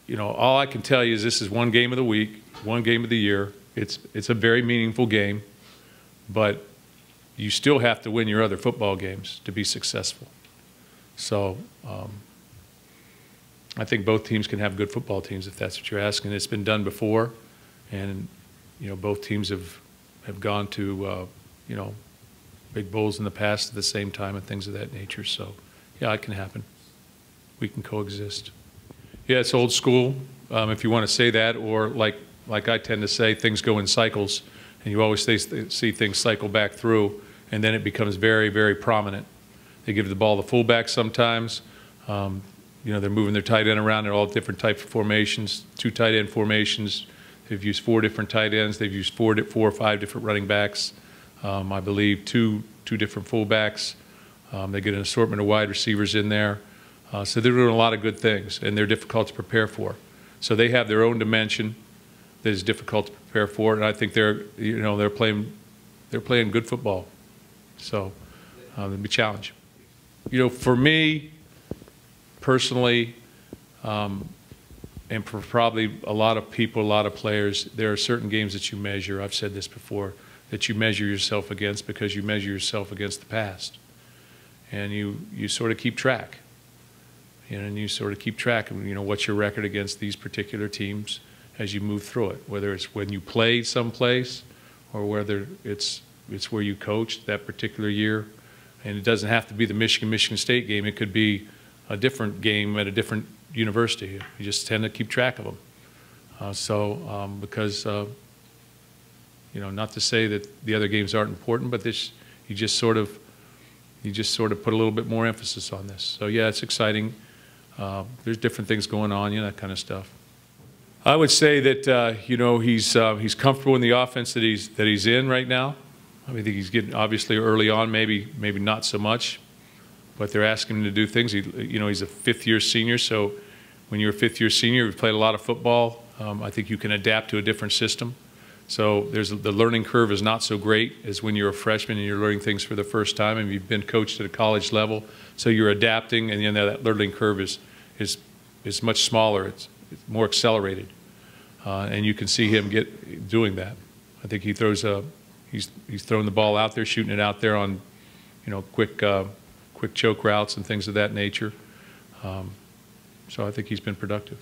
you know, all I can tell you is this is one game of the week, one game of the year. It's a very meaningful game, but you still have to win your other football games to be successful. So I think both teams can have good football teams if that's what you're asking. It's been done before, and you know, both teams have gone to you know, big bowls in the past at the same time and things of that nature. So yeah, it can happen. We can coexist. Yeah, it's old school, if you want to say that, or like I tend to say, things go in cycles, and you always see things cycle back through, and then it becomes very, very prominent. They give the ball to the fullback sometimes. You know, they're moving their tight end around in all different types of formations, 2 tight end formations. They've used 4 different tight ends. They've used 4 or 5 different running backs. I believe two different fullbacks. They get an assortment of wide receivers in there. So they're doing a lot of good things, and they're difficult to prepare for. So they have their own dimension that is difficult to prepare for, and I think they're playing good football. So it'll be a challenge. You know, for me personally, and for probably a lot of people, a lot of players, there are certain games that you measure. I've said this before, that you measure yourself against because you measure yourself against the past, and you sort of keep track. And you sort of keep track of, you know, what's your record against these particular teams as you move through it, whether it's when you play someplace or whether it's where you coached that particular year. And it doesn't have to be the Michigan State game. It could be a different game at a different university. You just tend to keep track of them. Because, you know, not to say that the other games aren't important, but this, you just sort of put a little bit more emphasis on this. So yeah, it's exciting. There's different things going on, you know, that kind of stuff. I would say that you know, he's comfortable in the offense that he's in right now. I mean, I think he's getting, obviously early on, maybe not so much, but they're asking him to do things. You know, he's a 5th-year senior, so when you're a 5th-year senior, you've played a lot of football. I think you can adapt to a different system. So the learning curve is not so great as when you're a freshman and you're learning things for the first time and you've been coached at a college level. So you're adapting, and you know, that learning curve is much smaller. It's more accelerated, and you can see him doing that. I think he throws he's throwing the ball out there, shooting it out there on, you know, quick choke routes and things of that nature. So I think he's been productive.